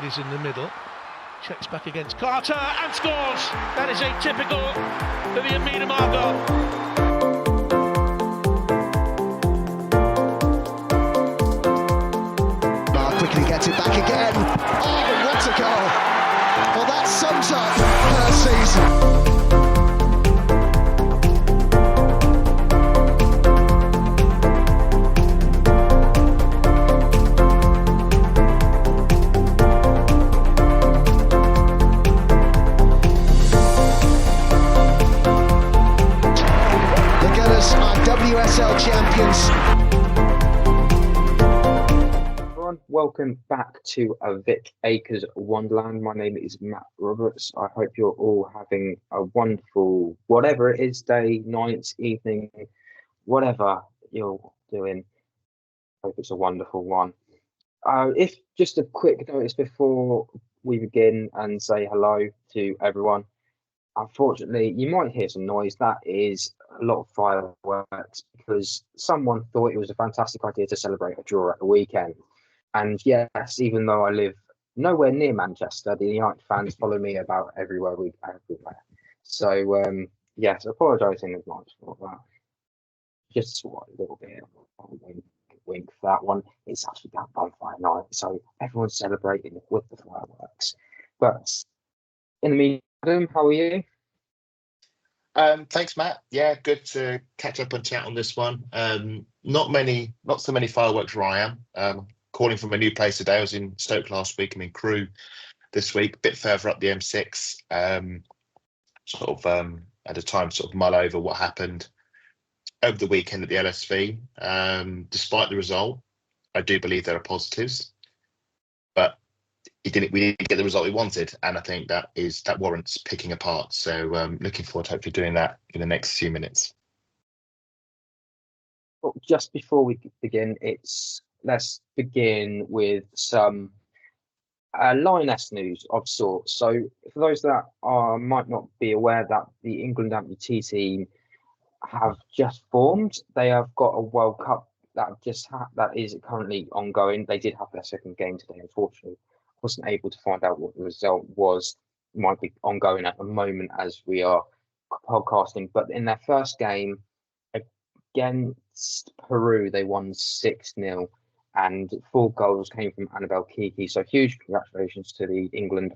ladies in the middle. Checks back against Carter and scores. That is atypical for the Amina Margot. Quickly gets it back again. Oh, what a goal! Well, that sums up her season. The Gunners are WSL champions. Welcome back to a Vic Akers Wonderland. My name is Matt Roberts. I hope you're all having a wonderful, whatever it is, day, night, evening, whatever you're doing. I hope it's a wonderful one. If just a quick notice before we begin and say hello to everyone. Unfortunately, you might hear some noise. That is a lot of fireworks because someone thought it was a fantastic idea to celebrate a draw at the weekend. And yes, even though I live nowhere near Manchester, the United fans follow me about everywhere. So, yes, apologising as much for that. Just a little bit of a wink for that one. It's actually that bonfire night, so everyone's celebrating with the fireworks. But in the meantime, Adam, how are you? Thanks, Matt. Yeah, good to catch up and chat on this one. Not so many fireworks where I am. Calling from a new place today. I was in Stoke last week. I'm in Crewe this week, a bit further up the M6. At a time to sort of mull over what happened over the weekend at the LSV. Despite the result, I do believe there are positives, but we didn't get the result we wanted, and I think that warrants picking apart. So looking forward to hopefully doing that in the next few minutes. Well, just before we begin, let's begin with some Lioness news of sorts. So for those that might not be aware that the England amputee team have just formed, they have got a World Cup that is currently ongoing. They did have their second game today. Unfortunately, wasn't able to find out what the result was. It might be ongoing at the moment as we are podcasting. But in their first game against Peru, they won 6-0. And 4 goals came from Annabelle Kiki. So huge congratulations to the England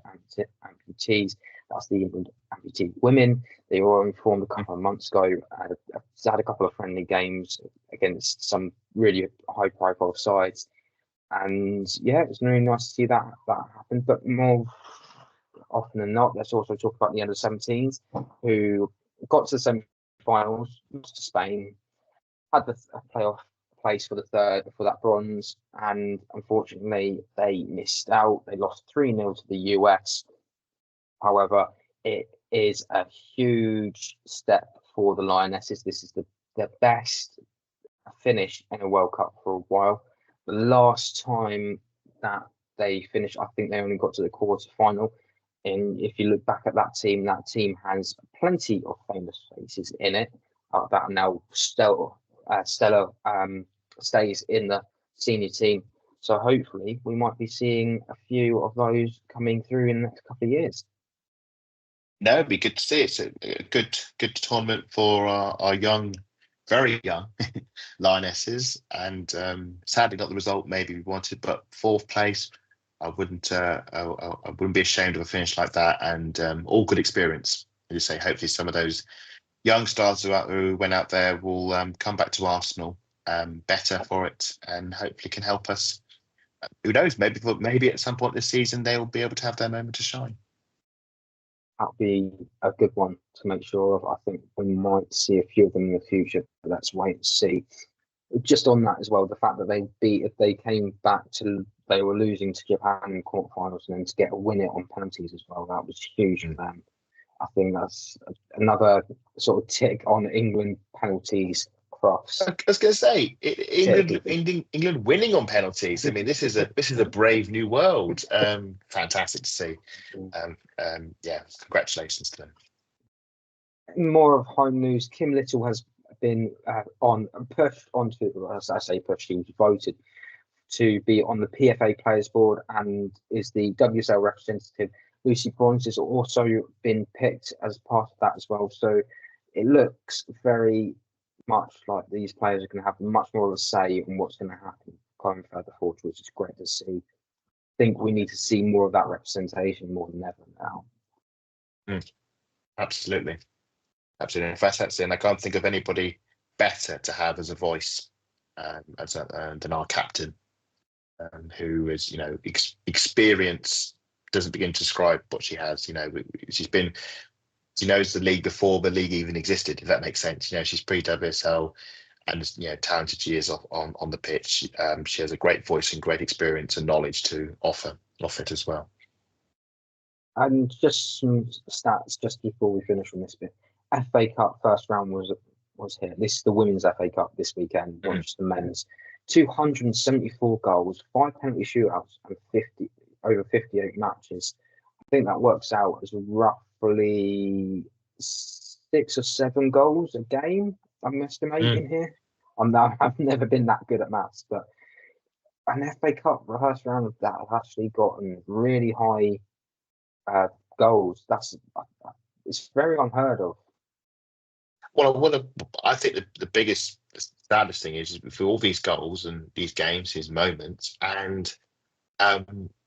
amputees. That's the England amputee women. They were informed a couple of months ago. Had a couple of friendly games against some really high-profile sides. And yeah, it was really nice to see that happen. But more often than not, let's also talk about the under-17s who got to the semi-finals, lost to Spain, had the playoff place for that bronze, and unfortunately they missed out. They lost 3-0 to the US. However, it is a huge step for the Lionesses. This is the best finish in a World Cup for a while. The last time that they finished, I think they only got to the quarter-final. And if you look back at that team has plenty of famous faces in it that are now Stella stays in the senior team. So hopefully we might be seeing a few of those coming through in the next couple of years. No, it'd be good to see. It's a good tournament for our young, very young Lionesses, and sadly not the result maybe we wanted, but 4th place. I wouldn't be ashamed of a finish like that, and all good experience. As you say, hopefully some of those young stars who went out there will come back to Arsenal better for it, and hopefully can help us. Who knows? Maybe at some point this season they'll be able to have their moment to shine. That'll be a good one to make sure of. I think we might see a few of them in the future, but let's wait and see. Just on that as well, the fact that they were losing to Japan in quarterfinals, and then to get a win it on penalties as well, that was huge for them. I think that's another sort of tick on England penalties cross. I was going to say England winning on penalties. I mean, this is a brave new world. Fantastic to see. Yeah, congratulations to them. More of home news. Kim Little has been pushed onto, as I say, pushed. He was voted to be on the PFA Players Board and is the WSL representative. Lucy Bronze has also been picked as part of that as well. So it looks very much like these players are going to have much more of a say in what's going to happen going further forward, which is great to see. I think we need to see more of that representation more than ever now. Absolutely. Absolutely. In fact, that's it. And I can't think of anybody better to have as a voice than our captain, who is, experience doesn't begin to describe what she has. She knows the league before the league even existed, if that makes sense. She's pre-WSL, and talented she is on the pitch. She has a great voice and great experience and knowledge to offer it as well. And just some stats just before we finish on this bit. FA Cup first round was here. This is the women's FA Cup this weekend, not just the men's. 274 goals, 5 penalty shootouts, and over 58 matches. I think that works out as roughly 6 or 7 goals a game, I'm estimating here. I've never been that good at maths, but an FA Cup first round of that have actually gotten really high goals. It's very unheard of. Well, I think the biggest, saddest thing is for all these goals and these games, these moments, and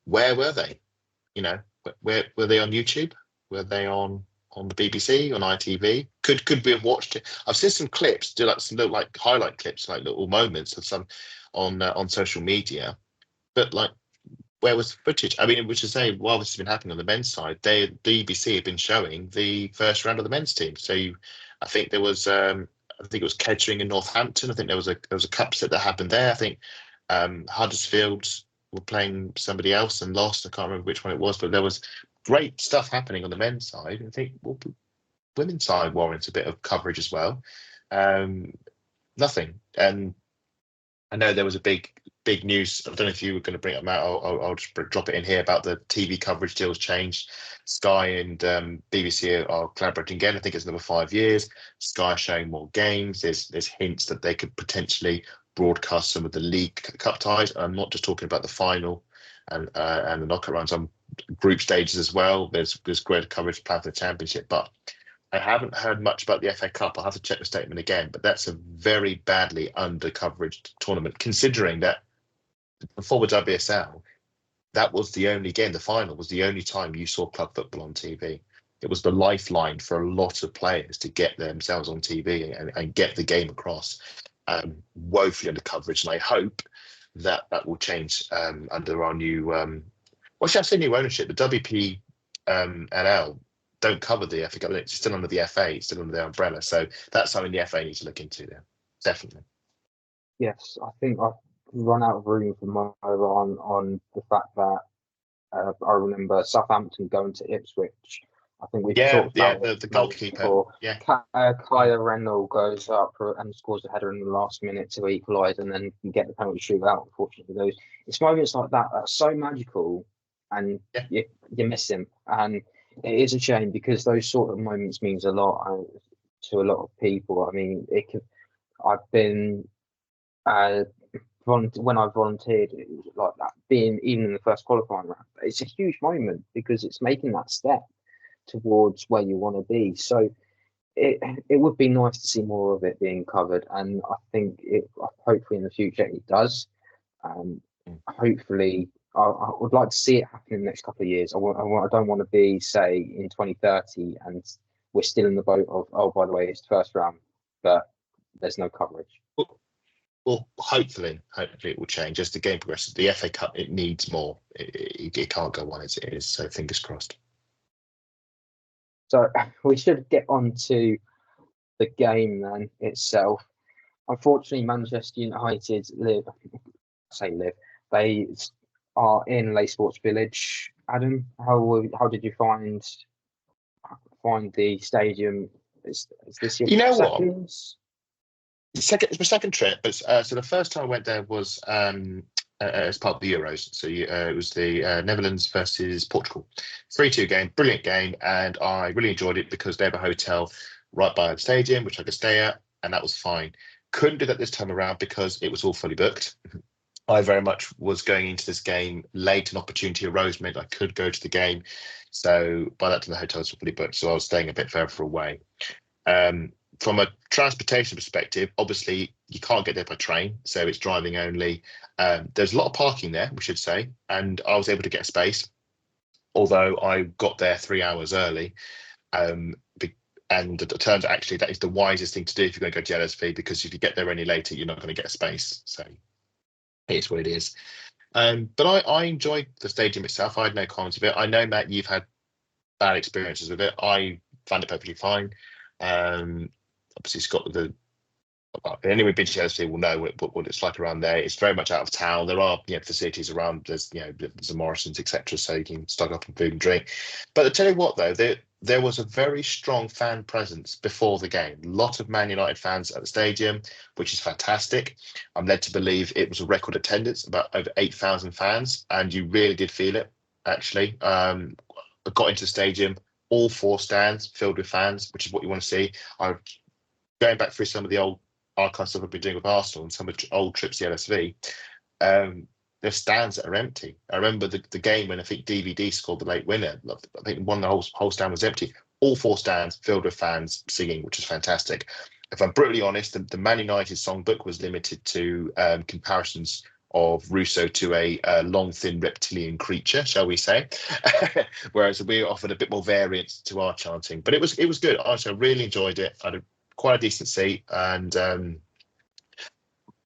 where were they? Where were they on YouTube? Were they on the BBC, on ITV? Could we have watched it? I've seen some clips, some little highlight clips, like little moments of some on social media, but where was the footage? I mean, which to say, while this has been happening on the men's side, the BBC have been showing the first round of the men's team. So I think there was, I think it was Kettering and Northampton. I think there was a cup set that happened there. I think Huddersfield were playing somebody else and lost. I can't remember which one it was, but there was great stuff happening on the men's side. I think women's side warrants a bit of coverage as well. Nothing. And I know there was a big news. I don't know if you were going to bring it up, Matt. I'll just drop it in here about the TV coverage deals changed. Sky and BBC are collaborating again. I think it's another 5 years. Sky are showing more games. There's hints that they could potentially broadcast some of the League Cup ties. I'm not just talking about the final and the knockout rounds on group stages as well. There's great coverage planned for the Championship, but I haven't heard much about the FA Cup. I'll have to check the statement again, but that's a very badly under-coveraged tournament, considering that before the WSL, that was the only game, the final was the only time you saw club football on TV. It was the lifeline for a lot of players to get themselves on TV and get the game across. Woefully under coverage, and I hope that will change under our new, should I say new ownership? The WPLL don't cover the FA Cup. It's still under the FA, it's still under their umbrella. So that's something the FA needs to look into there. Definitely. Yes, I think I've run out of room for more on the fact that I remember Southampton going to Ipswich. I think we talked about the goalkeeper. Kaya Reynolds goes up and scores a header in the last minute to equalise, and then you get the penalty shootout. Unfortunately, it's moments like that that's so magical, and you miss him. And it is a shame because those sort of moments means a lot to a lot of people. I mean, I've been when I volunteered, it was like that, being even in the first qualifying round. It's a huge moment because it's making that step towards where you want to be. So it would be nice to see more of it being covered, and I think hopefully in the future it does. Hopefully, I would like to see it happen in the next couple of years. I don't want to be, say, in 2030 and we're still in the boat of, oh, by the way, it's the first round, but there's no coverage. Well, hopefully it will change as the game progresses. The FA Cup, it needs more. It can't go on as it is. So fingers crossed. So we should get on to the game then itself. Unfortunately, Manchester United they are in Leigh Sports Village. Adam, how did you find the stadium? Is this your second? It's my second trip, but so the first time I went there was as part of the Euros. So it was the Netherlands versus Portugal, 3-2 game, brilliant game, and I really enjoyed it because they have a hotel right by the stadium, which I could stay at, and that was fine. Couldn't do that this time around because it was all fully booked. I very much was going into this game late. An opportunity arose, meant I could go to the game. So by that time, the hotels were fully booked. So I was staying a bit further away. From a transportation perspective, obviously you can't get there by train, so it's driving only. There's a lot of parking there, we should say, and I was able to get a space, although I got there 3 hours early. And it turns out actually that is the wisest thing to do if you're going to go to LSV, because if you get there any later, you're not going to get a space. So it is what it is. But I enjoyed the stadium itself. I had no comments of it. I know, Matt, you've had bad experiences with it. I found it perfectly fine. Obviously, it's got anyone who's been to LSV will know what it's like around there. It's very much out of town. There are facilities around. There's there's a Morrison's, etc. So you can stock up on food and drink. But I tell you what, though, there was a very strong fan presence before the game. A lot of Man United fans at the stadium, which is fantastic. I'm led to believe it was a record attendance, about over 8,000 fans, and you really did feel it. Actually, I got into the stadium, all 4 stands filled with fans, which is what you want to see. I'm going back through some of the old archive stuff I've been doing with Arsenal and some of the old trips to the LSV. There's stands that are empty. I remember the game when I think DVD scored the late winner. I think the whole stand was empty. All 4 stands filled with fans singing, which is fantastic. If I'm brutally honest, the Man United songbook was limited to comparisons of Russo to a long, thin reptilian creature, shall we say? Whereas we offered a bit more variance to our chanting. But it was good. Honestly, I really enjoyed it. I had quite a decent seat, and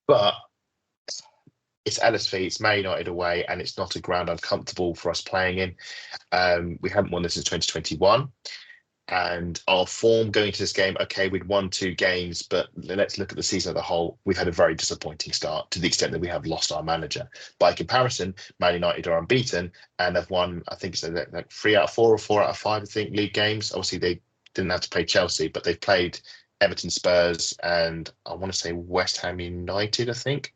but it's LSV, it's Man United away, and it's not a ground uncomfortable for us playing in. We haven't won this since 2021, and our form going to this game, okay, we'd won 2 games, but let's look at the season as a whole. We've had a very disappointing start, to the extent that we have lost our manager. By comparison, Man United are unbeaten and have won, I think it's like 3 out of 4 or 4 out of 5, I think, league games. Obviously, they didn't have to play Chelsea, but they've played Everton, Spurs, and I want to say West Ham United, I think.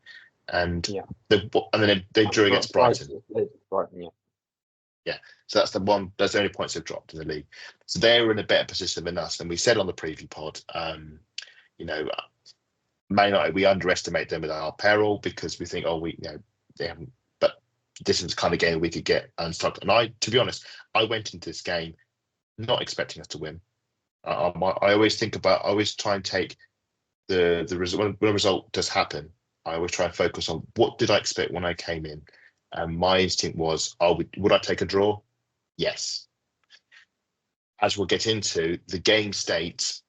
And then they drew against Brighton. Yeah, so that's the only points they've dropped in the league. So they're in a better position than us. And we said on the preview pod, Man United, we underestimate them at our peril because we think, they haven't. But this is the kind of game we could get unstuck. And to be honest, I went into this game not expecting us to win. I always try and take the result when a result does happen. I always try and focus on what did I expect when I came in. And my instinct was, would I take a draw? Yes. As we'll get into, the game state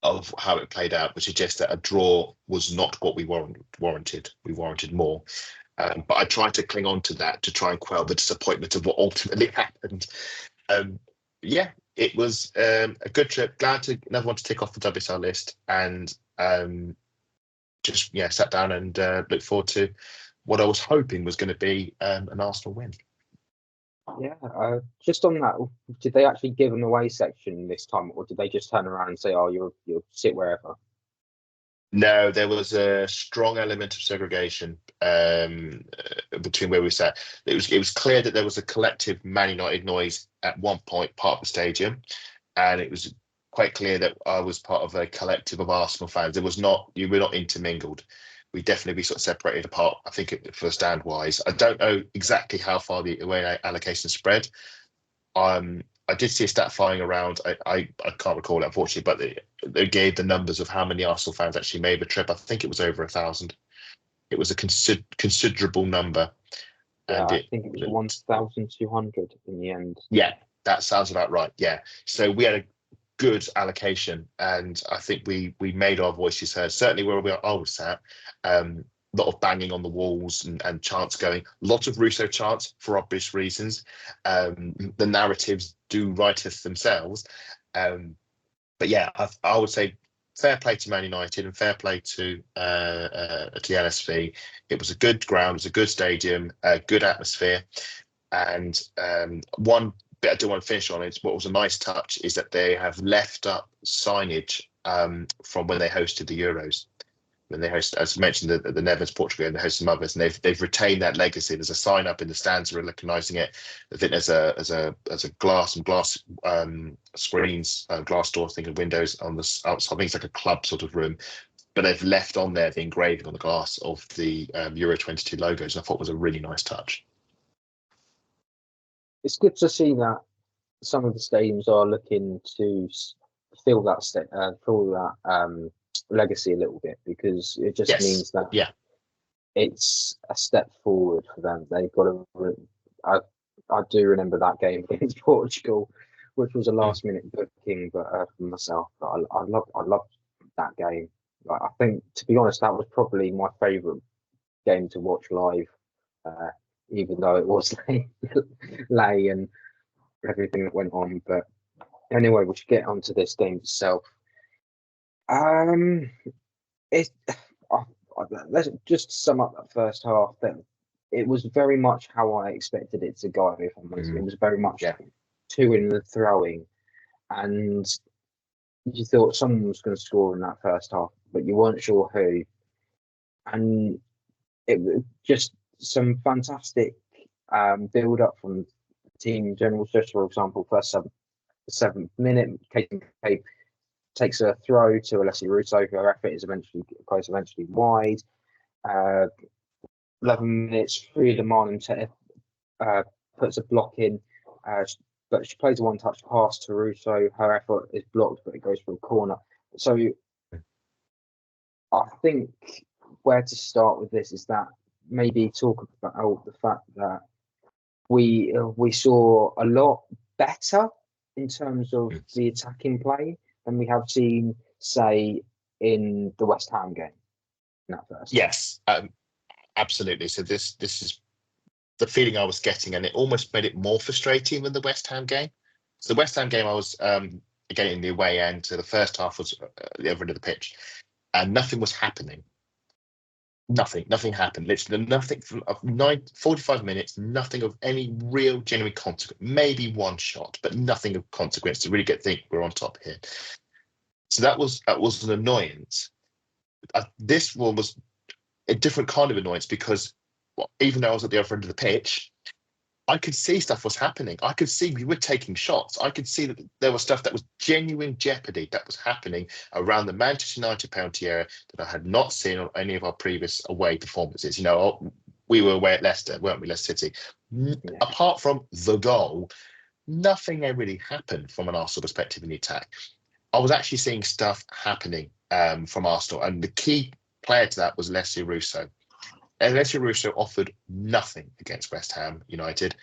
of how it played out would suggest that a draw was not what we warranted. We warranted more. But I tried to cling on to that to try and quell the disappointment of what ultimately happened. It was a good trip. Another one to tick off the WSL list, and sat down and looked forward to what I was hoping was going to be an Arsenal win. Yeah, just on that, did they actually give an away section this time, or did they just turn around and say, "Oh, you'll sit wherever"? No, there was a strong element of segregation between where we sat. It was clear that there was a collective Man United noise at one point, part of the stadium, and it was quite clear that I was part of a collective of Arsenal fans. You were not intermingled. We definitely sort of separated apart, I think, for stand wise. I don't know exactly how far the away allocation spread. I did see a stat flying around. I can't recall it, unfortunately, but they gave the numbers of how many Arsenal fans actually made the trip. I think it was over 1,000. It was a considerable number. Yeah, I think it was 1,200 in the end. Yeah, that sounds about right. Yeah. So we had a good allocation, and I think we made our voices heard. Certainly where I was sat, a lot of banging on the walls and chants going. A lot of Russo chants for obvious reasons. The narratives do write us themselves. But yeah, I would say fair play to Man United and fair play to the LSV. It was a good ground, it was a good stadium, a good atmosphere, and one bit I do want to finish on is what was a nice touch is that they have left up signage from when they hosted the Euros. When they host, as mentioned, the Netherlands, Portugal, and they host some others, and they've retained that legacy. There's a sign up in the stands recognising it. I think there's a glass screens, glass doors, I think, and windows on the outside. I think it's like a club sort of room but they've left on there the engraving on the glass of the Euro 22 logos. I thought was a really nice touch. It's good to see that some of the stadiums are looking to fill that legacy a little bit, because it just means that it's a step forward for them. They've got to. I do remember that game against Portugal, which was a last minute booking, but for myself, I loved that game. Like, I think, to be honest, that was probably my favourite game to watch live, even though it was Leigh and everything that went on. But anyway, we should get onto this game itself. Let's just sum up that first half. That it was very much how I expected it to go. If I'm honest, it was very much two in the throwing, and you thought someone was going to score in that first half, but you weren't sure who. And it was just some fantastic build up from team in general. Just for example, first 7th minute, Kate takes a throw to Alessia Russo. Her effort is eventually wide. 11 minutes, through the man and puts a block in, but she plays a one-touch pass to Russo. Her effort is blocked, but it goes for a corner. So I think where to start with this is that maybe talk about the fact that we saw a lot better in terms of the attacking play than we have seen, say, in the West Ham game. In that first. Yes, absolutely. So this is the feeling I was getting, and it almost made it more frustrating than the West Ham game. So the West Ham game, I was again in the away end. So the first half was at the other end of the pitch, and nothing was happening. Nothing happened. Literally nothing from 45 minutes. Nothing of any real genuine consequence. Maybe one shot, but nothing of consequence to really think we're on top here. So that was an annoyance. This one was a different kind of annoyance, because even though I was at the other end of the pitch, I could see stuff was happening. I could see we were taking shots. I could see that there was stuff that was genuine jeopardy that was happening around the Manchester United penalty area that I had not seen on any of our previous away performances. You know, we were away at Leicester, weren't we, Leicester City? Apart from the goal, nothing really happened from an Arsenal perspective in the attack. I was actually seeing stuff happening from Arsenal, and the key player to that was Alessia Russo. Alessia Russo offered nothing against West Ham United.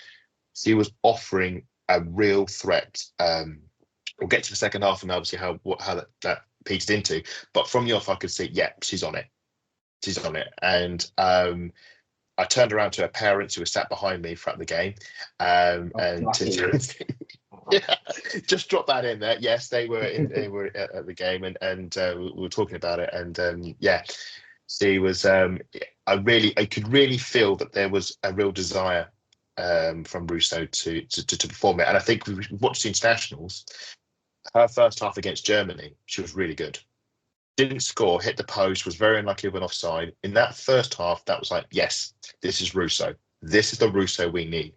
She was offering a real threat. We'll get to the second half and obviously how that peaked into. But from the off, I could see, she's on it. She's on it. And I turned around to her parents who were sat behind me throughout the game. Just drop that in there. Yes, they were at the game, and we were talking about it. And she was. I could really feel that there was a real desire from Russo to perform it. And I think we watched the internationals. Her first half against Germany, she was really good. Didn't score, hit the post, was very unlucky with an offside. In that first half, that was like, yes, this is Russo. This is the Russo we need.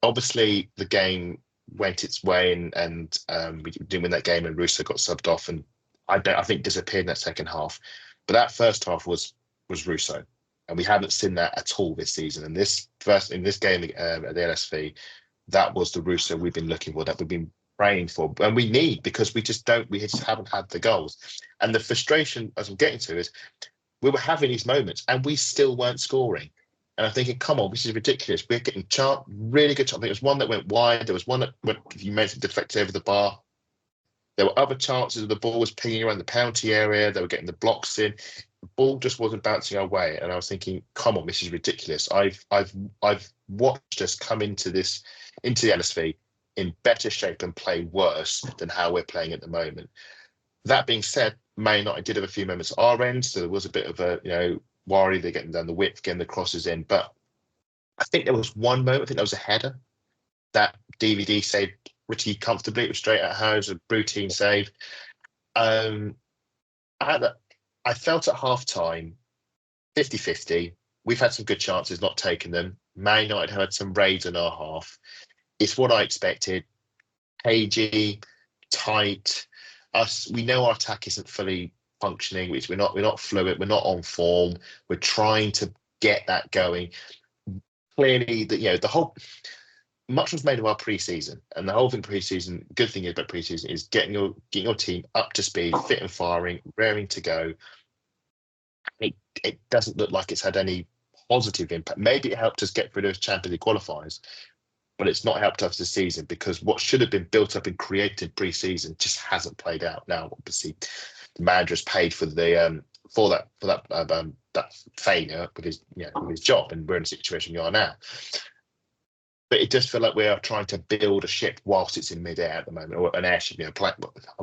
Obviously, the game went its way, and we didn't win that game, and Russo got subbed off, and I think disappeared in that second half. But that first half was Russo, and we haven't seen that at all this season. And in this game at the LSV, that was the Russo we've been looking for, that we've been praying for, and we need, because we just haven't had the goals. And the frustration, as I'm getting to, is we were having these moments and we still weren't scoring. And I'm thinking, come on, this is ridiculous. We're getting really good chance. I think there was one that went wide. There was one that went, you mentioned, deflected over the bar. There were other chances of the ball was pinging around the penalty area. They were getting the blocks in. The ball just wasn't bouncing our way. And I was thinking, come on, this is ridiculous. I've watched us come into the LSV in better shape and play worse than how we're playing at the moment. That being said, Man United did have a few moments at our end, so there was a bit of a worry. They're getting down the width, getting the crosses in. But I think there was one moment, I think there was a header that DVD saved pretty comfortably. It was straight at her. It was a routine save. I felt at half-time, 50-50. We've had some good chances, not taken them. Man United had some raids in our half. It's what I expected. Cagey, tight. We know our attack isn't fully functioning, which we're not fluid, we're not on form. We're trying to get that going. Clearly, the whole much was made of our pre-season, and the whole thing pre-season. Good thing about pre-season is getting your team up to speed, fit and firing, raring to go. It doesn't look like it's had any positive impact. Maybe it helped us get through those Champions League qualifiers, but it's not helped us this season because what should have been built up and created pre-season just hasn't played out. Now, obviously, the manager has paid for that failure with his job, and we're in the situation we are now. But it does feel like we are trying to build a ship whilst it's in midair at the moment, or an airship. I've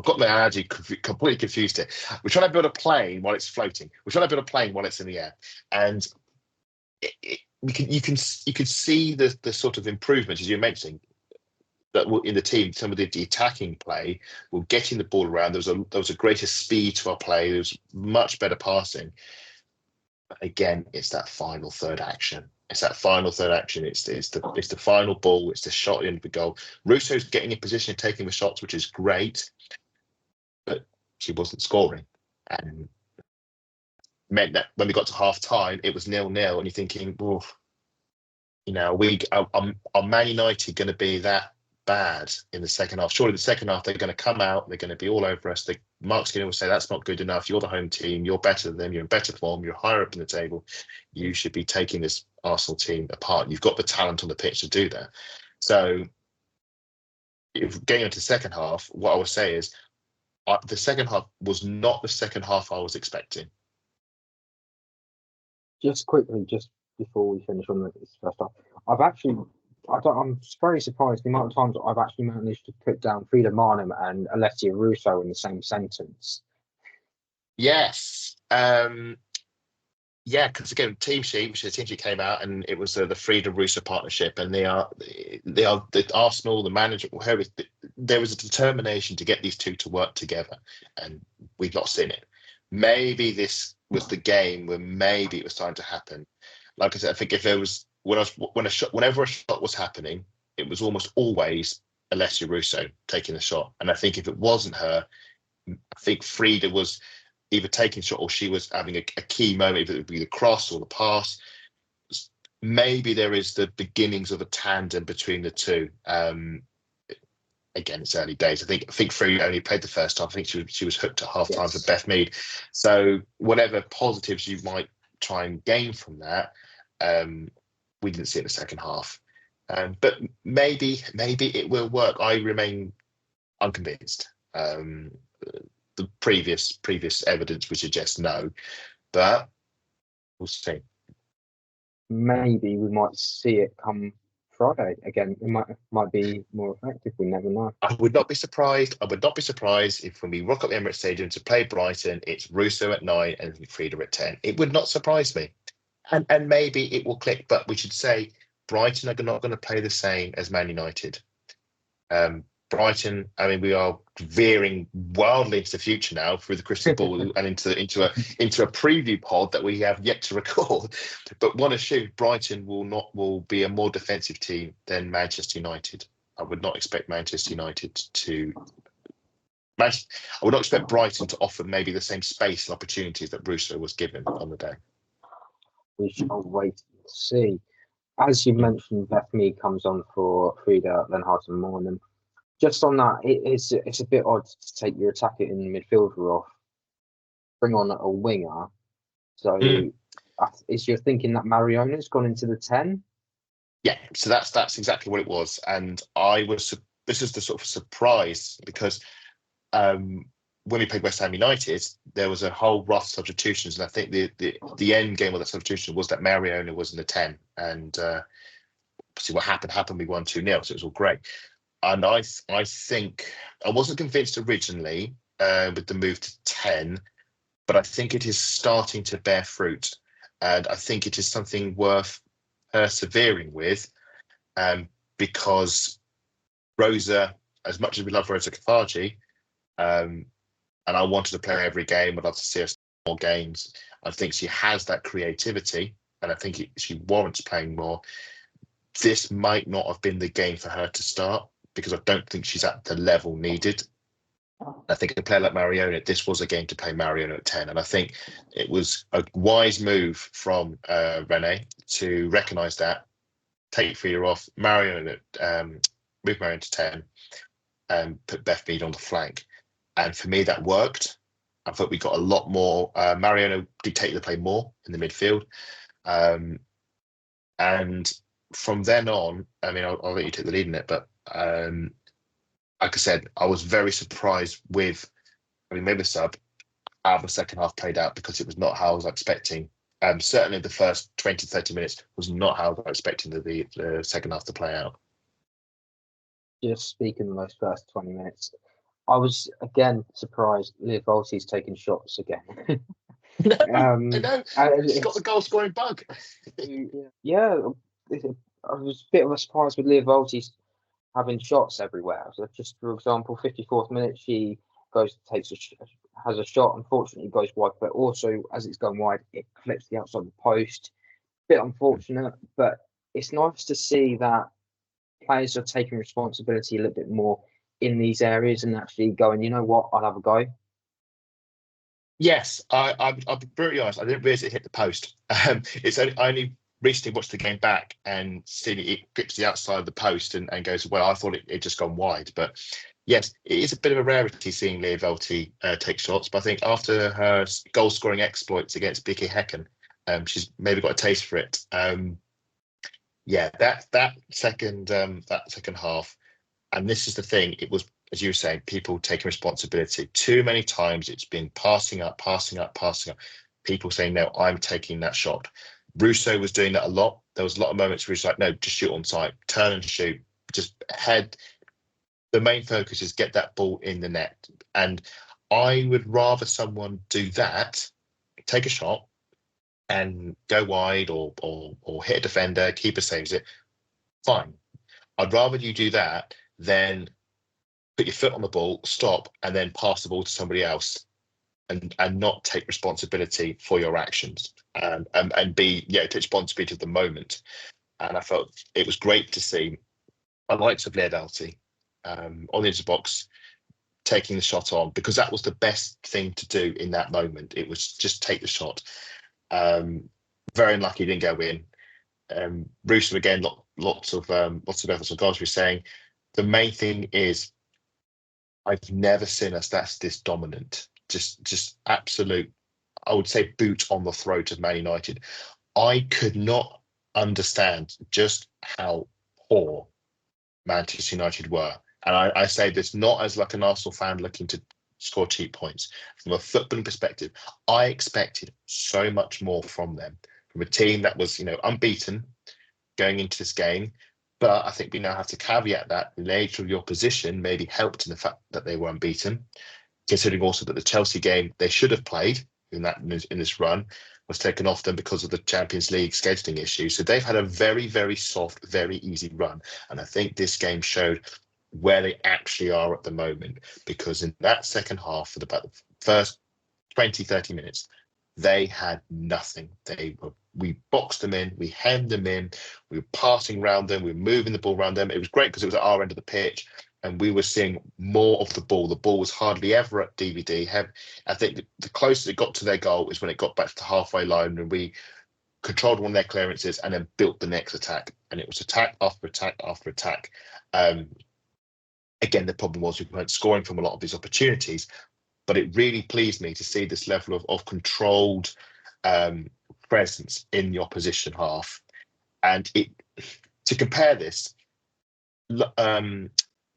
got my analogy completely confused here. We're trying to build a plane while it's floating. We're trying to build a plane while it's in the air, and you can see the sort of improvements as you're mentioning that in the team. Some of the attacking play, we're getting the ball around. There was a greater speed to our play. There was much better passing. But again, it's that final third action. It's the final ball. It's the shot into the goal. Russo's getting in position and taking the shots, which is great, but she wasn't scoring, and meant that when we got to half time, it was 0-0, and you're thinking, well, are Man United going to be that bad in the second half? Surely the second half they're going to come out, they're going to be all over us. Mark's going to say that's not good enough. You're the home team. You're better than them. You're in better form. You're higher up in the table. You should be taking this Arsenal team apart. You've got the talent on the pitch to do that. So, if getting into the second half, what I would say is the second half was not the second half I was expecting. Just quickly, just before we finish on this first half, I'm very surprised the amount of times I've actually managed to put down Frida Marnham and Alessia Russo in the same sentence. Yes. Because again, team sheet, which the team sheet came out, and it was the Frida Russo partnership, and they are the Arsenal, the manager, there was a determination to get these two to work together, and we've not seen it. Maybe this was the game where maybe it was starting to happen. Like I said, I think if there was whenever a shot was happening, it was almost always Alessia Russo taking the shot, and I think if it wasn't her, I think Frida was either taking shot or she was having a key moment, if it would be the cross or the pass. Maybe there is the beginnings of a tandem between the two. Again, it's early days. I think Frida only played the first half. I think she was hooked at half time for Beth Mead. So whatever positives you might try and gain from that, we didn't see it in the second half. But maybe it will work. I remain unconvinced. The previous evidence would suggest no, but we'll see. Maybe we might see it come Friday again. It might be more effective. We never know. I would not be surprised. If when we rock up the Emirates Stadium to play Brighton, it's Russo at 9 and Frida at 10. It would not surprise me, and maybe it will click. But we should say Brighton are not going to play the same as Man United. Brighton, I mean, we are veering wildly into the future now through the crystal ball and into a preview pod that we have yet to record. But one assumes Brighton will be a more defensive team than Manchester United. I would not expect Brighton to offer maybe the same space and opportunities that Russo was given on the day. We shall wait and see. As you mentioned, Beth Mead comes on for Frida, then Harton Morning. Just on that, it's a bit odd to take your attacker in the midfielder off, bring on a winger. So is your thinking that Mariona's gone into the 10? Yeah, so that's exactly what it was. And this is the sort of surprise because when we played West Ham United, there was a whole raft of substitutions. And I think the end game of that substitution was that Mariona was in the 10. And see what happened. We won 2-0, so it was all great. And I think I wasn't convinced originally with the move to 10, but I think it is starting to bear fruit. And I think it is something worth persevering with because Rosa, as much as we love Rosa Kafaji, and I wanted to play her every game, I'd love to see her more games. I think she has that creativity, and I think she warrants playing more. This might not have been the game for her to start, because I don't think she's at the level needed. I think a player like Mariona, this was a game to play Mariona at 10. And I think it was a wise move from Rene to recognise that, take Frida off, Mariona, move Mariona to 10, and put Beth Mead on the flank. And for me, that worked. I thought we got a lot more. Mariona dictated the play more in the midfield. And from then on, I mean, I'll let you take the lead in it, but like I said, I was very surprised with, I mean, maybe sub, how the second half played out, because it was not how I was expecting. Certainly the first 20, 30 minutes was not how I was expecting the second half to play out. Just speaking of those first 20 minutes, I was again surprised Leigh Volti's taking shots again. I know. He's got the goal scoring bug. Yeah, I was a bit of a surprise with Leigh Volti's having shots everywhere. So just for example, 54th minute, she goes has a shot. Unfortunately, goes wide, but also as it's going wide, it clips the outside of the post. Bit unfortunate, but it's nice to see that players are taking responsibility a little bit more in these areas and actually going, you know what, I'll have a go. Yes, I'll be brutally honest. I didn't realise it hit the post. It's I only recently watched the game back and seen it grips the outside of the post and goes, well, I thought it just gone wide. But yes, it is a bit of a rarity seeing Leigh Volti take shots. But I think after her goal scoring exploits against Vic Akers, she's maybe got a taste for it. Yeah, that second half, and this is the thing, it was, as you were saying, people taking responsibility. Too many times it's been passing up. People saying, no, I'm taking that shot. Russo was doing that a lot. There was a lot of moments where he's like, no, just shoot on sight, turn and shoot, just head. The main focus is get that ball in the net. And I would rather someone do that, take a shot, and go wide or hit a defender, keeper saves it, fine. I'd rather you do that than put your foot on the ball, stop, and then pass the ball to somebody else and not take responsibility for your actions and take responsibility of the moment. And I felt it was great to see the likes of Leigh Volti on the edge of the box taking the shot on, because that was the best thing to do in that moment. It was just take the shot. Very unlucky he didn't go in. Russo again, lots of efforts. So guys were saying the main thing is I've never seen us that's this dominant. Just absolute, I would say, boot on the throat of Man United. I could not understand just how poor Manchester United were. And I say this not as like an Arsenal fan looking to score cheap points. From a footballing perspective, I expected so much more from them, from a team that was, unbeaten going into this game. But I think we now have to caveat that the nature of your position maybe helped in the fact that they were unbeaten, considering also that the Chelsea game they should have played in this run was taken off them because of the Champions League scheduling issue. So they've had a very, very soft, very easy run. And I think this game showed where they actually are at the moment, because in that second half, for about the first 20, 30 minutes, they had nothing. We boxed them in, we hemmed them in, we were passing around them, we were moving the ball around them. It was great because it was at our end of the pitch and we were seeing more of the ball. The ball was hardly ever at DVD. I think the closest it got to their goal is when it got back to the halfway line and we controlled one of their clearances and then built the next attack. And it was attack after attack after attack. Again, the problem was we weren't scoring from a lot of these opportunities, but it really pleased me to see this level of controlled presence in the opposition half. And to compare this,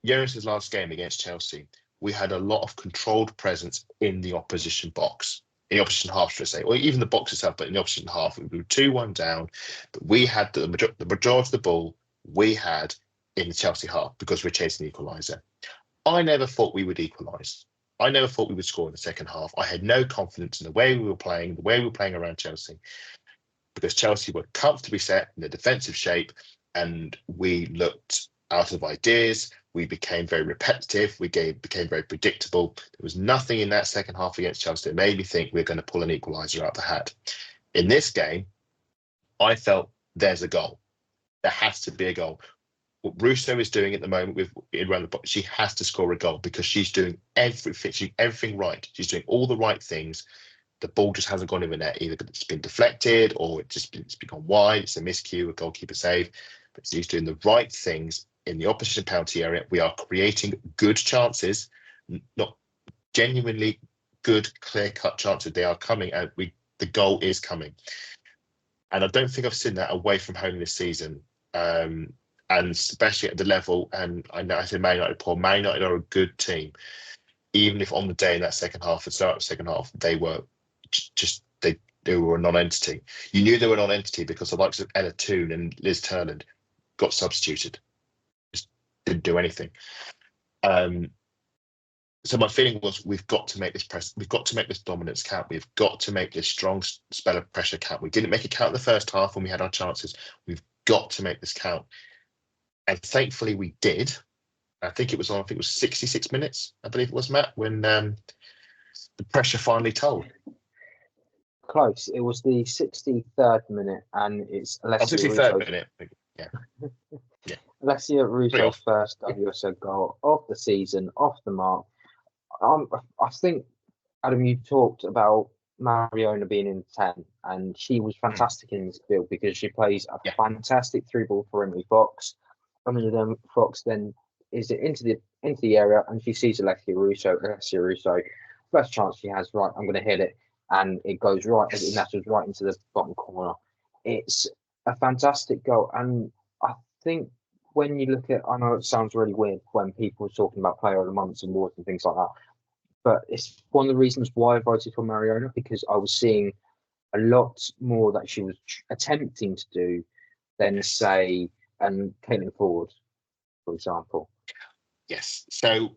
Jonas' last game against Chelsea, we had a lot of controlled presence in the opposition box, in the opposition half, should I say, or even the box itself, but in the opposition half. We were 2-1 down, but we had the majority of the ball we had in the Chelsea half because we're chasing the equaliser. I never thought we would equalise. I never thought we would score in the second half. I had no confidence in the way we were playing around Chelsea, because Chelsea were comfortably set in a defensive shape and we looked out of ideas. We became very repetitive. We became very predictable. There was nothing in that second half against Chelsea that made me think we're going to pull an equaliser out the hat. In this game, I felt there's a goal. There has to be a goal. what Russo is doing at the moment with around the box, she has to score a goal because she's doing everything right. She's doing all the right things. The ball just hasn't gone in the net. Either it's been deflected or it's become wide. It's a miscue, a goalkeeper save. But she's doing the right things in the opposition penalty area. We are creating good chances, not genuinely good, clear-cut chances. They are coming, and the goal is coming. And I don't think I've seen that away from home this season. And especially at the level, and I know I said Man United poor. Man United are a good team, even if on the day in that second half, the start of the second half, they were just they were a non-entity. You knew they were a non-entity because the likes of Ella Toon and Liz Turland got substituted, just didn't do anything. So my feeling was we've got to make this dominance count. We've got to make this strong spell of pressure count. We didn't make it count in the first half when we had our chances. We've got to make this count. And thankfully we did. I think it was 66 minutes, I believe it was, Matt, when the pressure finally told. Close. It was the 63rd minute, and it's Alessia 63rd minute. Yeah. Alessia Russo's first WSL goal of the season, off the mark. I think, Adam, you talked about Mariona being in 10, and she was fantastic in this field because she plays a fantastic through ball for Emily Fox. Fox then is into the area, and she sees Alessia Russo. First chance she has, right, I'm going to hit it, and it goes right, and that was right into the bottom corner. It's a fantastic goal, and I think when you look at, I know it sounds really weird when people are talking about player of the month and awards and things like that, but it's one of the reasons why I voted for Mariona, because I was seeing a lot more that she was attempting to do than, say, and Caitlin Ford, for example. Yes. So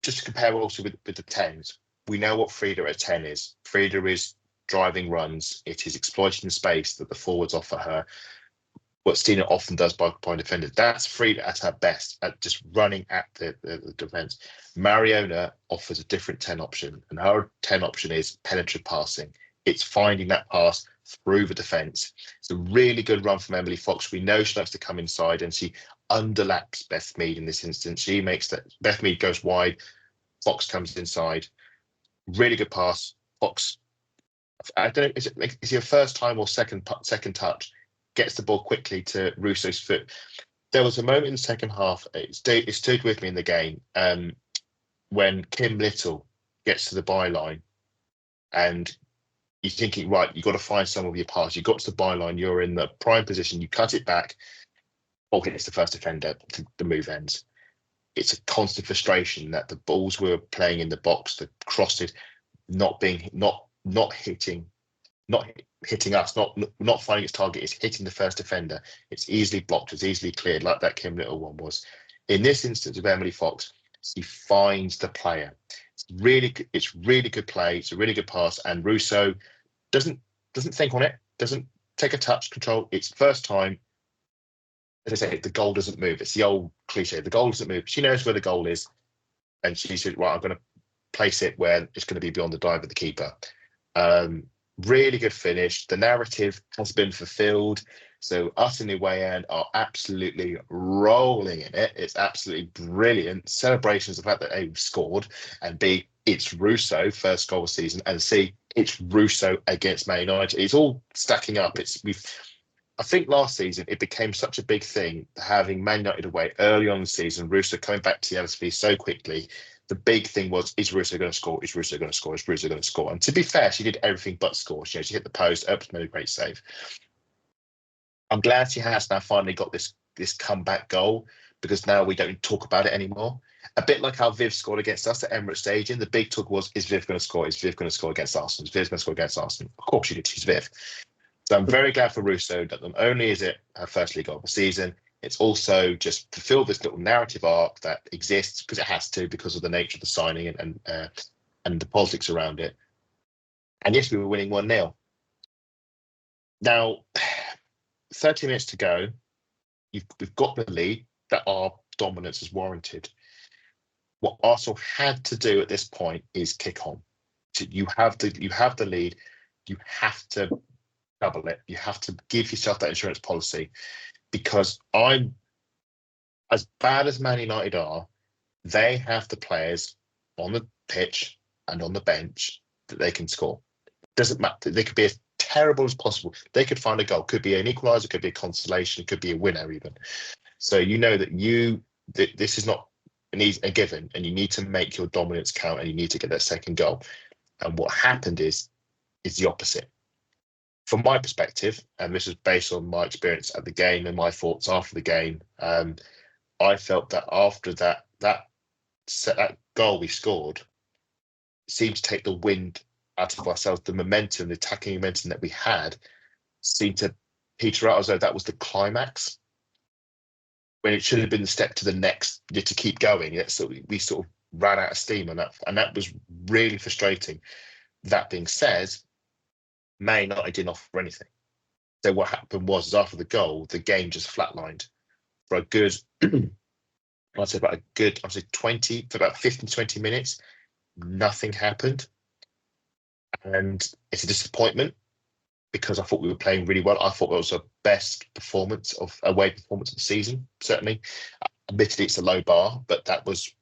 just to compare also with the 10s, we know what Frida at 10 is. Frida is driving runs. It is exploiting the space that the forwards offer her. What Stina often does by defenders. That's Frida at her best, at just running at the defence. Mariona offers a different 10 option, and her 10 option is penetrative passing. It's finding that pass through the defence. It's a really good run from Emily Fox. We know she likes to come inside, and she underlaps Beth Mead in this instance. She makes that Beth Mead goes wide, Fox comes inside. Really good pass. Fox, I don't know, is it a first time or second touch? Gets the ball quickly to Russo's foot. There was a moment in the second half, it stood with me in the game, when Kim Little gets to the byline, and you're thinking, right, you've got to find some of your pass. You got to the byline, you're in the prime position, you cut it back, ball hits the first defender, the move ends. It's a constant frustration that the balls we're playing in the box, the crosses, not hitting us, not finding its target. It's hitting the first defender. It's easily blocked. It's easily cleared, like that Kim Little one was. In this instance of Emily Fox, she finds the player. It's really good play. It's a really good pass, and Russo doesn't think on it. Doesn't take a touch control. It's first time. As I say, the goal doesn't move. It's the old cliche. The goal doesn't move. She knows where the goal is, and she said, "Right, I'm going to place it where it's going to be beyond the dive of the keeper." Really good finish. The narrative has been fulfilled. So us in the away end are absolutely rolling in it. It's absolutely brilliant. Celebrations of the fact that A, we've scored, and B, it's Russo, first goal of the season, and C, it's Russo against Man United. It's all stacking up. I think last season it became such a big thing having Man United away early on in the season, Russo coming back to the LSV so quickly. The big thing was, is Russo going to score? Is Russo going to score? Is Russo going to score? And to be fair, she did everything but score. She hit the post, Earps made a great save. I'm glad she has now finally got this comeback goal, because now we don't talk about it anymore. A bit like how Viv scored against us at Emirates Stadium. The big talk was, is Viv going to score? Is Viv going to score against Arsenal? Is Viv going to score against Arsenal? Of course she did. She's Viv. So I'm very glad for Russo that not only is it her first league goal of the season, it's also just fulfilled this little narrative arc that exists, because it has to, because of the nature of the signing and the politics around it. And yes, we were winning 1-0. Now, 30 minutes to go. We've got the lead, that our dominance is warranted. What Arsenal had to do at this point is kick on. You have the lead. You have to double it. You have to give yourself that insurance policy, because I'm as bad as Man United are, they have the players on the pitch and on the bench that they can score. Doesn't matter. They could be as terrible as possible. They could find a goal. Could be an equaliser, could be a consolation, could be a winner even. So you know that this is not a given, and you need to make your dominance count, and you need to get that second goal. And what happened is the opposite. From my perspective, and this is based on my experience at the game and my thoughts after the game, I felt that after that goal we scored seemed to take the wind out of ourselves. The momentum, the attacking momentum that we had seemed to peter out as though that was the climax, when it should have been the step to the next, to keep going. So we sort of ran out of steam on that, and that was really frustrating. That being said, Man United didn't offer anything. So what happened was after the goal, the game just flatlined for a good, I'd say about 20, for about 15, 20 minutes. Nothing happened. And it's a disappointment, because I thought we were playing really well. I thought it was our best away performance of the season, certainly. Admittedly, it's a low bar, but that was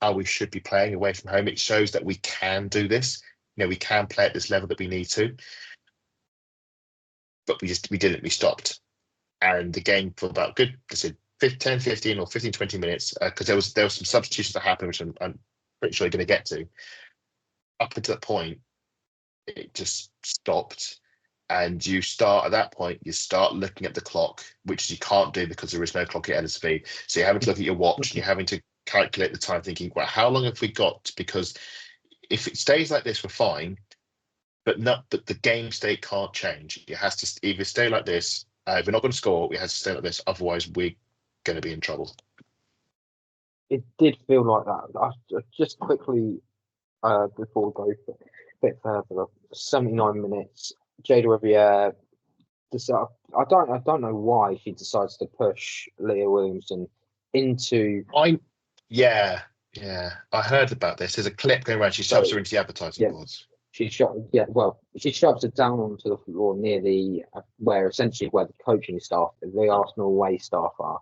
how we should be playing away from home. It shows that we can do this. We can play at this level that we need to. But we didn't. We stopped. And the game for about 10, 15 or 15, 20 minutes, because there was some substitutions that happened, which I'm pretty sure you're going to get to. Up until that point, it just stopped. And at that point, you start looking at the clock, which you can't do because there is no clock at LSV. So you're having to look at your watch, and you're having to calculate the time, thinking, well, how long have we got? Because if it stays like this, we're fine. But the game state can't change. It has to either stay like this. If we're not going to score, we have to stay like this. Otherwise, we're going to be in trouble. It did feel like that. Just quickly, before we go a bit further, 79 minutes. Jada Riviere, I don't know why she decides to push Leah Williamson into. I heard about this. There's a clip going around. She shoves her into the advertising boards. She shoves her down onto the floor near where the coaching staff, the Arsenal away staff are.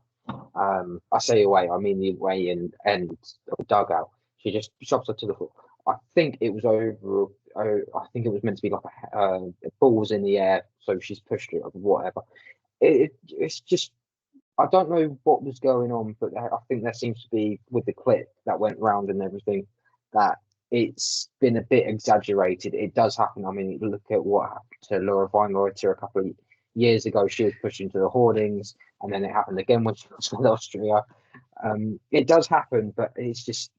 I say away, I mean the away end of the dugout. She just shoves her to the floor. I think it was over. I think it was meant to be like a ball was in the air, so she's pushed it or whatever. It's just, I don't know what was going on, but I think there seems to be, with the clip that went round and everything, that it's been a bit exaggerated. It does happen. I mean, look at what happened to Laura Weinreuter a couple of years ago. She was pushed into the hoardings, and then it happened again when she was with Austria. It does happen, but it's just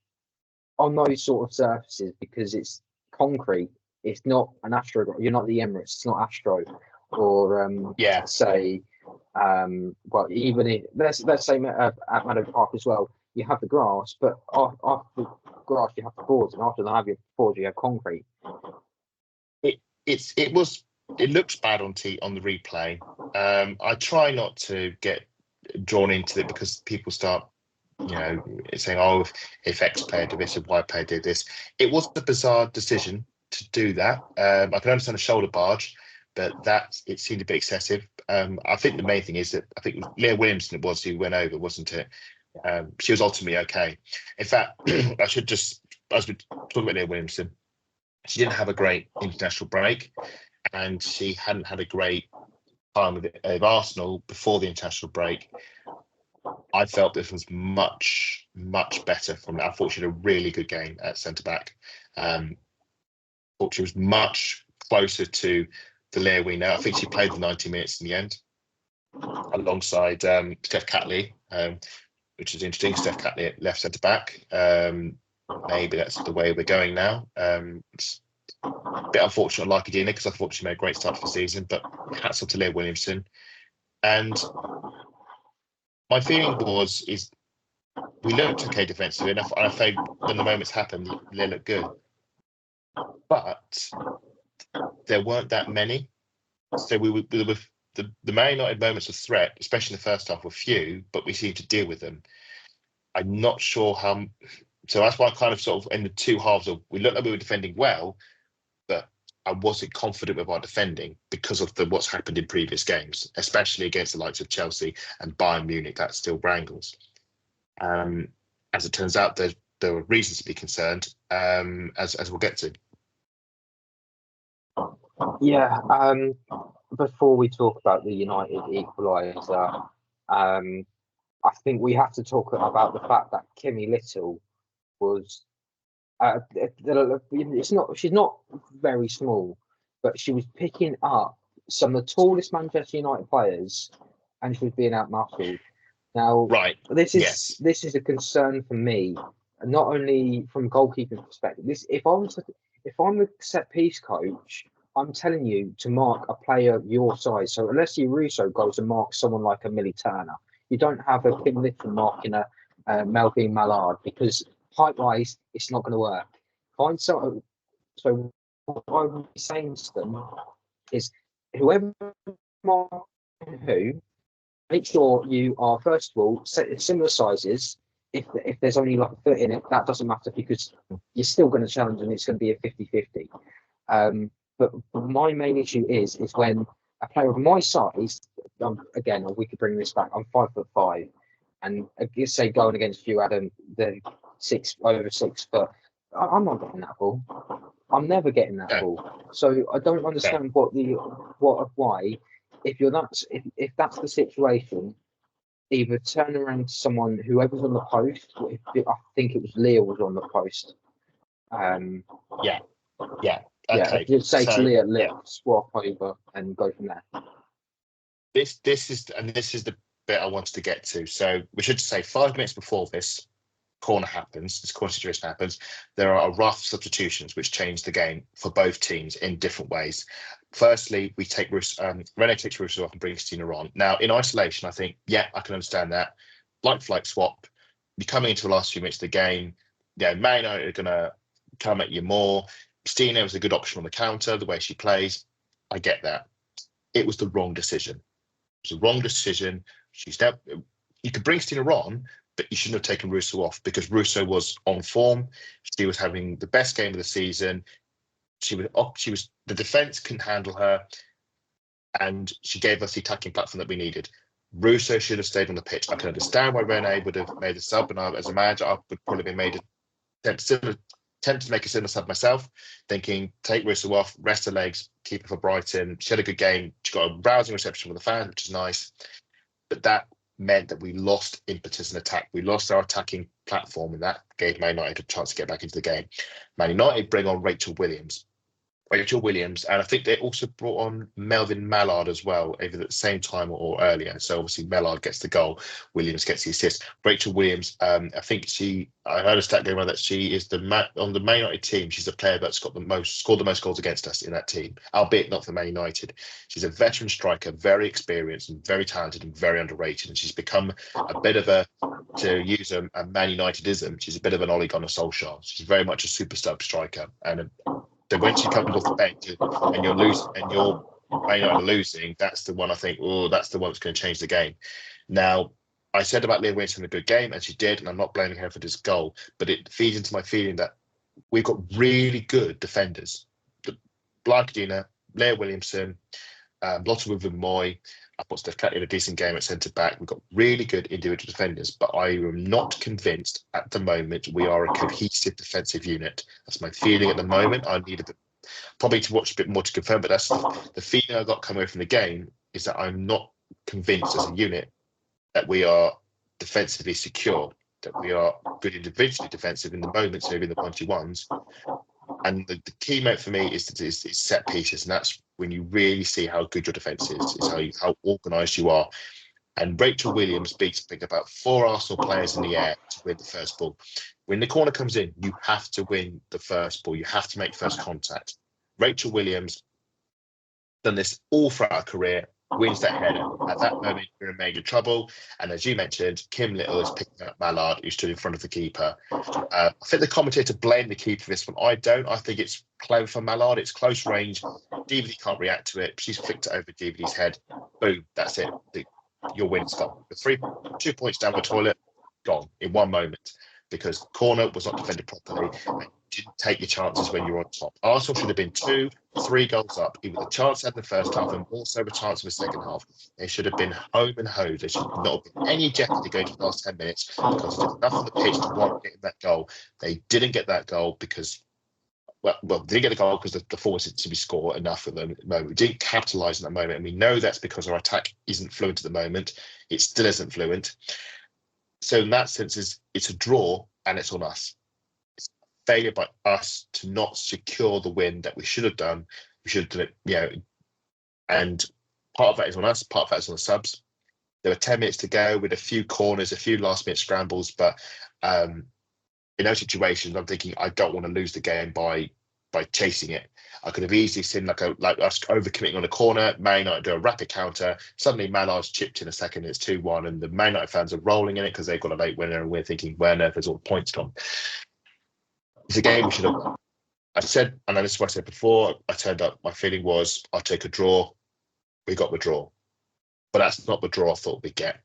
on those sort of surfaces, because it's concrete. It's not an Astro. You're not the Emirates. It's not Astro, or say, well, even if let's say at Meadow Park as well, you have the grass, but after the grass you have the boards, and after the boards you have concrete. It looks bad on the replay. I try not to get drawn into it, because people start, saying, "Oh, if X player did this, if Y player did this." It was a bizarre decision to do that. I can understand a shoulder barge, but it seemed a bit excessive. I think the main thing is that I think Leah Williamson it was who went over, wasn't it? She was ultimately okay. In fact, I should just, as we talk about Leah Williamson, she didn't have a great international break, and she hadn't had a great time with Arsenal before the international break. I felt this was much, much better from that. I thought she had a really good game at centre-back. I thought she was much closer to the Leah we know. I think she played the 90 minutes in the end, alongside Steph Catley, which is interesting. Steph Catley at left centre-back. Maybe that's the way we're going now. It's a bit unfortunate, like Adina, because I thought she made a great start for the season, but hats off to Leah Williamson. And my feeling is we looked okay defensively enough, and I think when the moments happened, they looked good. But there weren't that many. So the Man United moments of threat, especially in the first half, were few, but we seemed to deal with them. I'm not sure how. So that's why I kind of sort of in the two halves of we looked like we were defending well, but I wasn't confident with our defending because of what's happened in previous games, especially against the likes of Chelsea and Bayern Munich. That still wrangles. As it turns out, there were reasons to be concerned, as we'll get to. Yeah. Before we talk about the United equaliser, I think we have to talk about the fact that Kimmy Little was. She's not very small, but she was picking up some of the tallest Manchester United players, and she was being outmuscled. Now, Right. this Yes. is a concern for me, not only from goalkeeping perspective. If I'm the set piece coach, I'm telling you to mark a player your size. So Alessia Russo goes and marks someone like a Millie Turner. You don't have a Kim Little marking a Melvin Mallard, because height-wise, it's not going to work. Find someone. So what I would be saying to them is, whoever marking who, make sure you are, first of all, set similar sizes. If there's only like a foot in it, that doesn't matter, because you're still going to challenge and it's going to be a 50-50. But my main issue is when a player of my size, again, we could bring this back. I'm 5'5", and say going against you, Adam, the 6 foot. I'm not getting that ball. I'm never getting that ball. So I don't understand why. If that's the situation, either turn around to someone, whoever's on the post. I think it was Leah was on the post. Yeah. Okay. Yeah, just say to Leah, swap over and go from there. This is the bit I wanted to get to. So we should say 5 minutes before this corner situation happens, there are rough substitutions which change the game for both teams in different ways. Firstly, we take René takes Russo off and brings Stina on. Now, in isolation, I think, I can understand that. Like swap, you're coming into the last few minutes of the game. Man United are going to come at you more. Stina was a good option on the counter, the way she plays. I get that. It was the wrong decision. It was the wrong decision. You could bring Stina on, but you shouldn't have taken Russo off, because Russo was on form. She was having the best game of the season. The defense couldn't handle her, and she gave us the attacking platform that we needed. Russo should have stayed on the pitch. I can understand why René would have made a sub, and as a manager, I would probably have made attempt to make a similar sub myself, thinking take Russo off, rest her legs, keep her for Brighton. She had a good game. She got a rousing reception with the fans, which is nice. But that meant that we lost impetus and attack. We lost our attacking platform, and that gave Man United a chance to get back into the game. Man United bring on Rachel Williams, and I think they also brought on Melvin Mallard as well, either at the same time or earlier. So obviously Mallard gets the goal, Williams gets the assist. Rachel Williams, I think I heard a stat going around that she is on the Man United team. She's the player that's scored the most goals against us in that team, albeit not for Man United. She's a veteran striker, very experienced and very talented and very underrated. And she's become a bit of to use a Man Unitedism, she's a bit of an Ole Gunnar Solskjaer. She's very much a super sub striker, and so when she comes off the bench and you're losing, and you're losing, that's the one I think, that's the one that's going to change the game. Now, I said about Leah Williams having a good game, and she did, and I'm not blaming her for this goal, but it feeds into my feeling that we've got really good defenders. Blarkadina, Leah Williamson, Lotte Moy. I thought Steph Catley had a decent game at centre back. We've got really good individual defenders, but I am not convinced at the moment we are a cohesive defensive unit. That's my feeling at the moment. I need probably to watch a bit more to confirm, but that's the feeling I got coming away from the game, is that I'm not convinced as a unit that we are defensively secure, that we are good individually defensive in the moments, maybe in the 1-2-1s. And the key moment for me is set pieces, and that's when you really see how good your defence is how organised you are. And Rachel Williams beats, I think, about 4 Arsenal players in the air to win the first ball. When the corner comes in, you have to win the first ball. You have to make first contact. Rachel Williams done this all throughout her career, wins that header. At that moment, you're in major trouble. And as you mentioned, Kim Little is picking up Mallard, who stood in front of the keeper. I think the commentator blamed the keeper for this one. I don't. I think it's clever for Mallard. It's close range. DVD can't react to it. She's flicked it over DVD's head. Boom, that's it. Your win's gone. The 2 points down the toilet, gone in one moment. because corner was not defended properly. And you didn't take your chances when you were on top. Arsenal should have been 2-3 goals up, either the chance they had in the first half and also a chance in the second half. They should have been home and home. There should not have been any jeopardy going to the last 10 minutes because they did enough on the pitch to warrant getting that goal. They didn't get that goal because they didn't get the goal because the forwards didn't to be scored enough of them at the moment. We didn't capitalise in that moment, and we know that's because our attack isn't fluent at the moment. It still isn't fluent. So in that sense, it's a draw, and it's on us. It's a failure by us to not secure the win that we should have done. We should have done it, and part of that is on us, part of that is on the subs. There were 10 minutes to go with a few corners, a few last-minute scrambles, but in those situations, I'm thinking I don't want to lose the game by chasing it. I could have easily seen like us overcommitting on a corner, Man United do a rapid counter, suddenly Mallard's chipped in a second, it's 2-1, and the Man United fans are rolling in it because they've got a late winner, and we're thinking, where on earth is all the points gone? It's a game we should have. I said, and this is what I said before, I turned up, my feeling was, I'll take a draw. We got the draw. But that's not the draw I thought we'd get.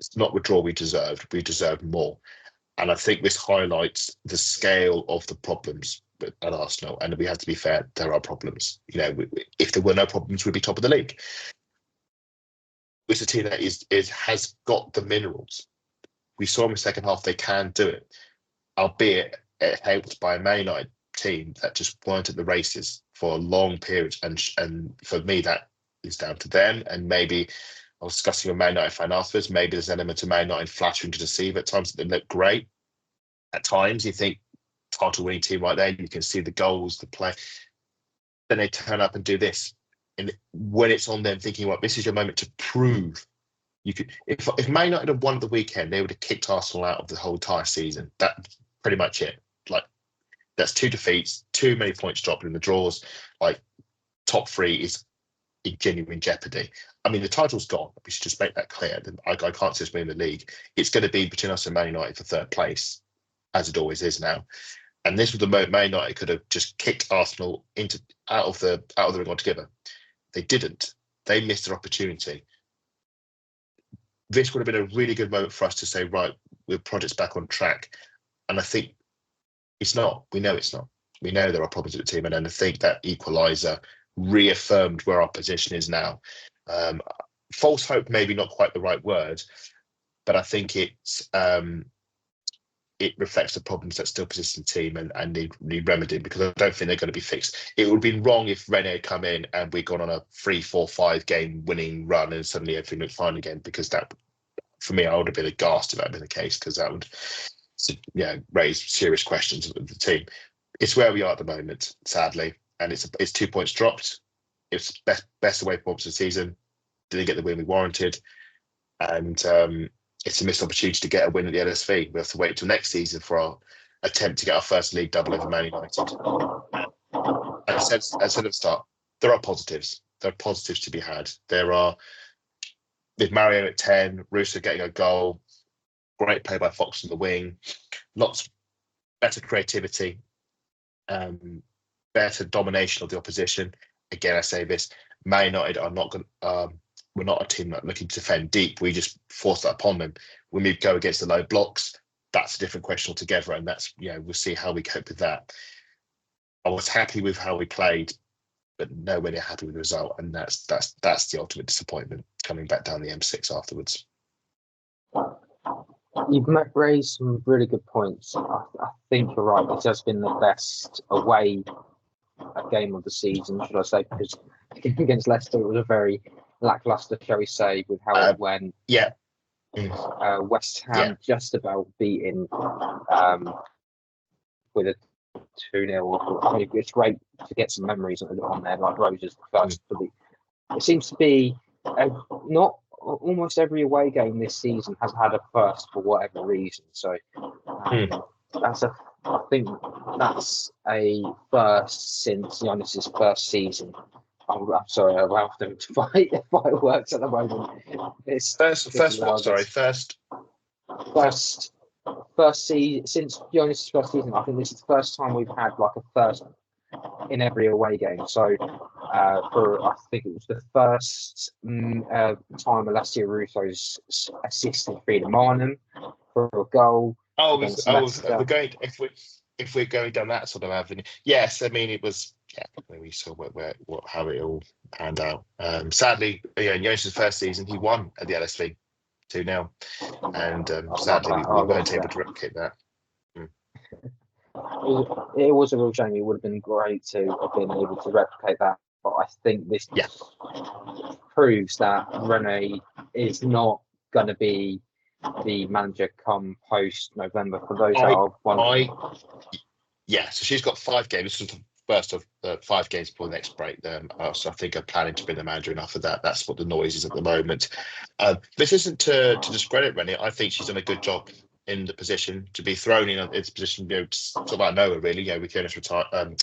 It's not the draw we deserved. We deserved more. And I think this highlights the scale of the problems at Arsenal. And we have to be fair, there are problems. If there were no problems, we'd be top of the league. It's a team that has got the minerals. We saw in the second half they can do it, albeit helped by a Man United team that just weren't at the races for a long period. And for me, that is down to them. And maybe I was discussing with Man United fan afterwards, maybe there's an element of Man United flattering to deceive. At times they look great. At times you think title winning team right there, you can see the goals, the play. Then they turn up and do this. And when it's on them thinking, well, this is your moment to prove you could. If Man United had won the weekend, they would have kicked Arsenal out of the whole entire season. That's pretty much it. Like, that's 2 defeats, too many points dropped in the draws. Like, top 3 is in genuine jeopardy. I mean, the title's gone. We should just make that clear. I can't see us winning the league. It's going to be between us and Man United for 3rd place, as it always is now. And this was the moment Man United could have just kicked Arsenal out of the ring altogether. They didn't. They missed their opportunity. This would have been a really good moment for us to say, right, we're project's back on track. And I think it's not. We know it's not. We know there are problems with the team, and I think that equaliser reaffirmed where our position is now. False hope, maybe not quite the right word, but I think it reflects the problems that still persist in the team and need remedying, because I don't think they're going to be fixed. It would have been wrong if Rene had come in and we'd gone on a 3-4-5 game winning run and suddenly everything looked fine again, because that, for me, I would have been aghast if that had been the case, because that would raise serious questions of the team. It's where we are at the moment, sadly, and it's 2 points dropped. It's best away performance of the season. Didn't get the win we warranted, and it's a missed opportunity to get a win at the LSV. We have to wait till next season for our attempt to get our first league double over Man United. As I said at the start, there are positives. There are positives to be had. There are, with Mario at 10, Russo getting a goal, great play by Fox on the wing, lots better creativity, better domination of the opposition. Again, I say this, Man United are not going. We're not a team that looking to defend deep. We just force that upon them. When we go against the low blocks, that's a different question altogether, and that's we'll see how we cope with that. I was happy with how we played, but nowhere near happy with the result, and that's the ultimate disappointment coming back down the M6 afterwards. You've raised some really good points. I think you're right. This has been the best away game of the season, should I say? Because against Leicester, it was a very lackluster, shall we say, with how it went. Yeah. West Ham just about beating with a 2-0. I mean, it's great to get some memories on there, like Rose's first. It seems to be not almost every away game this season has had a first for whatever reason. So I think that's a first since Giannis's first season. I'm sorry, I'm having to fight fireworks at the moment. First season since Giannis's first season. I think this is the first time we've had like a first in every away game. So I think it was the first time Alessia Russo's assisted Frida Marnham for a goal. against Leicester. If we're going down that sort of avenue, yes. I mean, it was we saw how it all panned out. Sadly, in Jonas' first season, he won at the LSV 2-0, and sadly we weren't able to replicate that. It was a real shame. It would have been great to have been able to replicate that, but I think this proves that Renee is not going to be the manager come post November. For those that are wondering, so she's got 5 games. This is the first of the 5 games before the next break. So I think I'm planning to bring the manager in after that. That's what the noise is at the moment. This isn't to discredit Renee. I think she's done a good job in the position to be thrown in its position. Sort of out of nowhere, really. With Jonas resigning.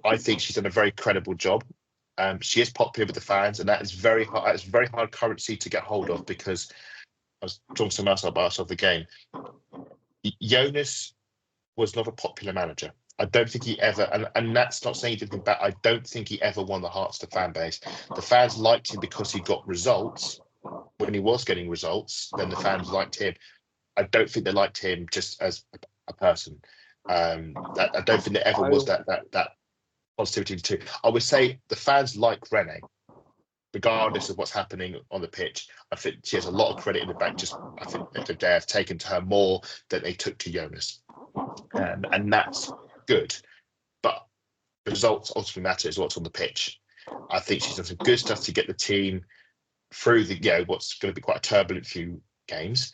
I think she's done a very credible job. She is popular with the fans, and that is very hard. It's very hard currency to get hold of, because I was talking to someone else about the game. Jonas was not a popular manager. I don't think he ever, and that's not saying anything bad. I don't think he ever won the hearts of the fan base. The fans liked him because he got results. When he was getting results, then the fans liked him. I don't think they liked him just as a person. I don't think there ever was that positivity too. I would say the fans like Renee, regardless of what's happening on the pitch. I think she has a lot of credit in the bank. I think that they have taken to her more than they took to Jonas, and that's good. But results ultimately matter is what's on the pitch. I think she's done some good stuff to get the team through what's going to be quite a turbulent few games.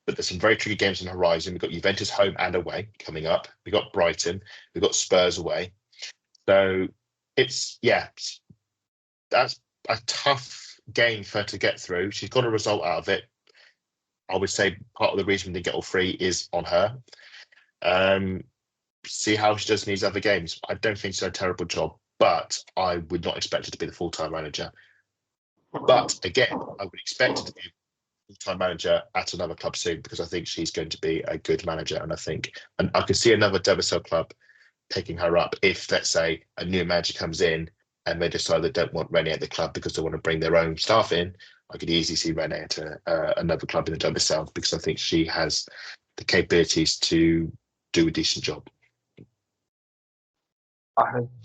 But there's some very tricky games on the horizon. We've got Juventus home and away coming up. We've got Brighton. We've got Spurs away. So it's that's a tough game for her to get through. She's got a result out of it. I would say part of the reason they get all 3 is on her. See how she does in these other games. I don't think she's done a terrible job, but I would not expect her to be the full-time manager. But again, I would expect her to be a full-time manager at another club soon, because I think she's going to be a good manager, and I could see another Derbyshire club picking her up if, let's say, a new manager comes in and they decide they don't want Renee at the club because they want to bring their own staff in. I could easily see Renee at another club in the Derby South, because I think she has the capabilities to do a decent job.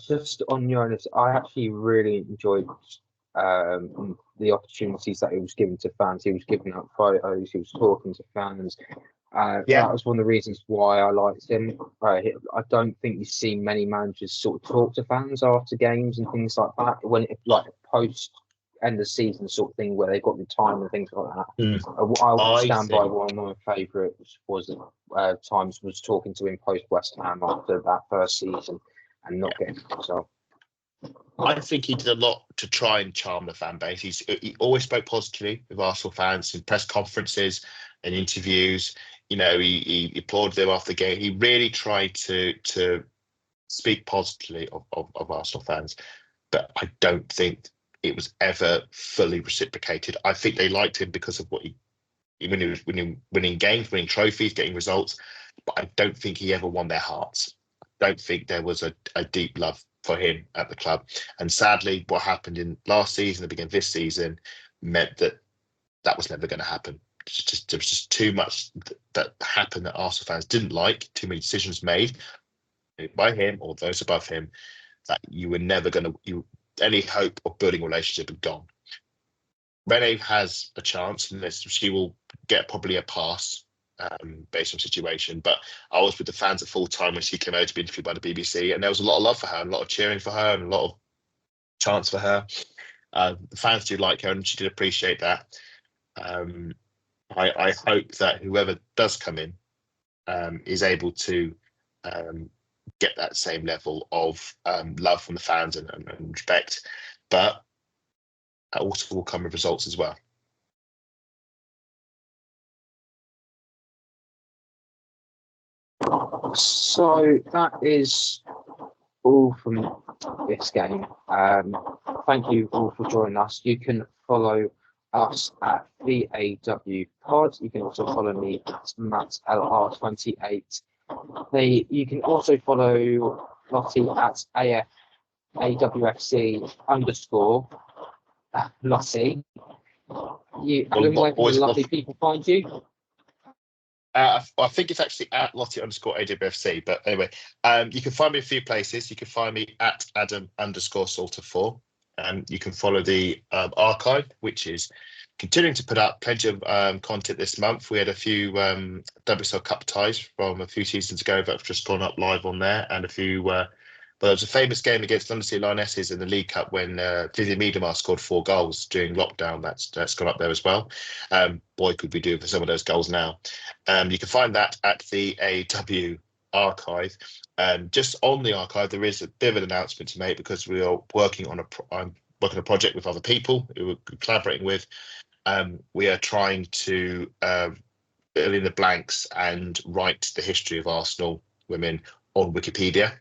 Just on Jonas, I actually really enjoyed the opportunities that he was giving to fans. He was giving out photos, he was talking to fans. That was one of the reasons why I liked him. I don't think you see many managers sort of talk to fans after games and things like that, when like post end of season sort of thing, where they've got the time and things like that. I would stand by one of my favourites was times was talking to him post West Ham after that first season and not getting himself. I think he did a lot to try and charm the fan base. He always spoke positively with Arsenal fans in press conferences and interviews. He applauded them after the game. He really tried to speak positively of Arsenal fans, but I don't think it was ever fully reciprocated. I think they liked him because of when he was winning games, winning trophies, getting results, but I don't think he ever won their hearts. I don't think there was a deep love for him at the club. And sadly, what happened in last season, the beginning of this season, meant that was never going to happen. There was just too much that happened that Arsenal fans didn't like, too many decisions made by him or those above him, that you were never going to, any hope of building a relationship had gone. Renee has a chance, and she will get probably a pass based on situation. But I was with the fans at full time when she came out to be interviewed by the BBC, and there was a lot of love for her, and a lot of cheering for her, and a lot of chants for her. The fans do like her, and she did appreciate that. I hope that whoever does come in is able to get that same level of love from the fans and respect, but that also will come with results as well. So that is all from this game. Thank you all for joining us. You can follow us at VAW Pod. You can also follow me at MattLR28. You can also follow Lottie at AWFC _ Lottie. Where can the lovely people find you? I think it's actually at Lottie_AWFC. But anyway, you can find me a few places. You can find me at Adam_Salter4. You can follow the archive, which is continuing to put up plenty of content this month. We had a few WSL Cup ties from a few seasons ago that have just gone up live on there, and a few. But there was a famous game against Undersea Lionesses in the League Cup when Vivian Miedemar scored 4 goals during lockdown. That's gone up there as well. Boy, could we do for some of those goals now. You can find that at the AW archive. Just on the archive, there is a bit of an announcement to make because we are working on a project with other people who we're collaborating with. We are trying to fill in the blanks and write the history of Arsenal women on Wikipedia.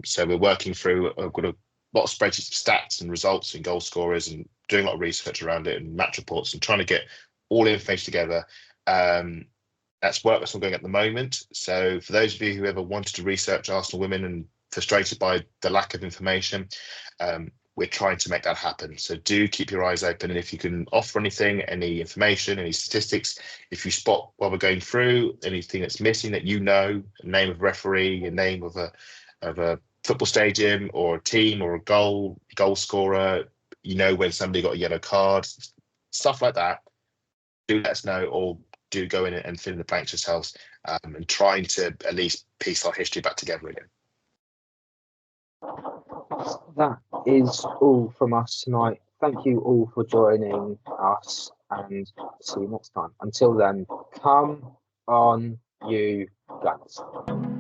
So we're working through. I've got a lot of spreadsheets of stats and results and goal scorers, and doing a lot of research around it and match reports and trying to get all the information together. That's work that's ongoing at the moment. So for those of you who ever wanted to research Arsenal women and frustrated by the lack of information, we're trying to make that happen. So do keep your eyes open, and if you can offer anything, any information, any statistics, if you spot while we're going through anything that's missing that a name of referee, a name of a football stadium or a team or a goal scorer, when somebody got a yellow card, stuff like that, do let us know, or do go in and fill in the blanks yourselves, and trying to at least piece our history back together again. That is all from us tonight. Thank you all for joining us, and see you next time. Until then, come on, you guys.